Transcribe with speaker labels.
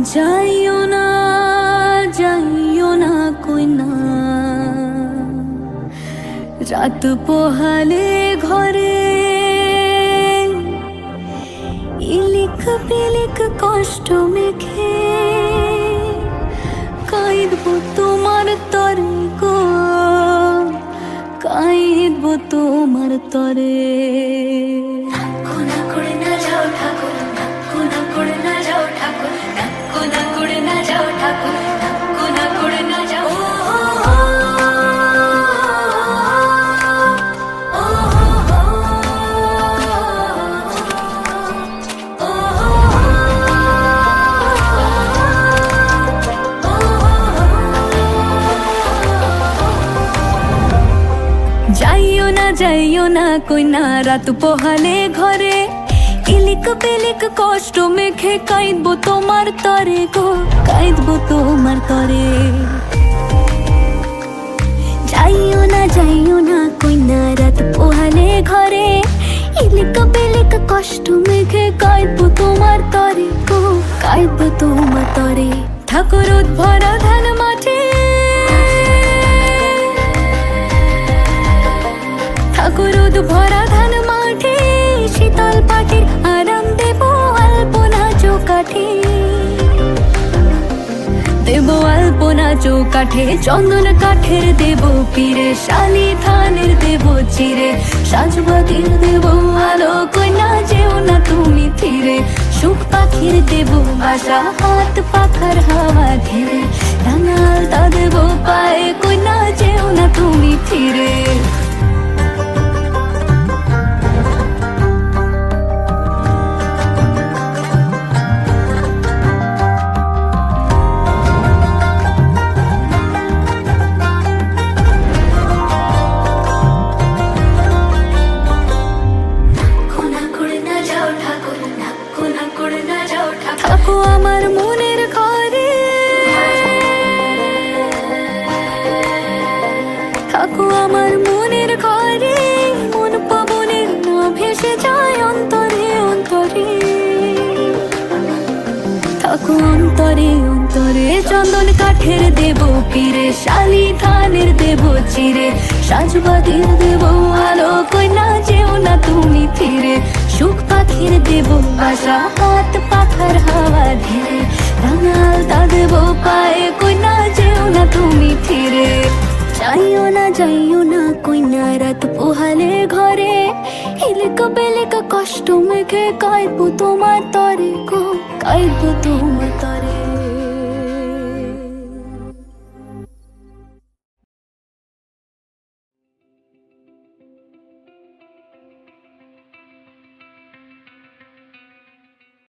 Speaker 1: যাইও না যাইও না কই না, রাত পোহালে ঘরে ইলিক পিলিক কষ্ট মেখে কাঁদবো তোমার তরে গো, কাঁদবো তোমার তরে।
Speaker 2: কোনা করে না যাও ঠাকুর, কোনা করে না যাও ঠাকুর, কোনা করে না যাও ঠাকুর, কোনা করে না যাও।
Speaker 1: যাইও না যাইও না কই না, রাত পোহালে ঘরে ইলিক পিলিক কষ্ট মেখে কাঁদবো তোমার তরে গো, কাঁদবো তোমার তরে। যাইও না কই না, রাত পোহালে ঘরে ইলিক পিলিক কষ্ট মেখে কাঁদবো তোমার তরে গো, কাঁদবো তোমার তরে। ঠাকুর ভরা ধান মাঠে, ঠাকুর ভরা ধান মাঠে শীতল পাটির আরাম দেব আলপনা চৌকাঠে, দেব আলপনা চৌকাঠে। চন্দন কাঠের দেব পীরে, শালি ধানের দেব চিরে, সাজবাতির দেব আলো কইনা যেও না তুমি ফিরে। সুখ পাখির দেব বাসা, হাত পাখার হাওয়া ঘিরে, রাঙাল তা দেব পায়ে কইনা যেও না তুমি ফিরে। থাকো আমার মনের ঘরে, থাকো আমার মনের ঘরে, মন পবনের না ভেসে যায় অন্তরে অন্তরে। থাকো অন্তরে অন্তরে, চন্দন কাঠের দেব পীরে, শালি ধানের দেব চিরে, সাজবাতির দেব আলো কইনা যেও না তুমি ফিরে। সুখ পাখির দেব বাসা, হাত পাখার হাওয়া ধীরে, রাঙাল তা দেব পায়ে কইনা যেও না তুমি ফিরে। যাইও না কইনা, রাত পোহালে ঘরে ইলিক পিলিক কষ্ট মেখে কাঁদবো তোমার তরে গো, কাঁদবো তোমার তরে।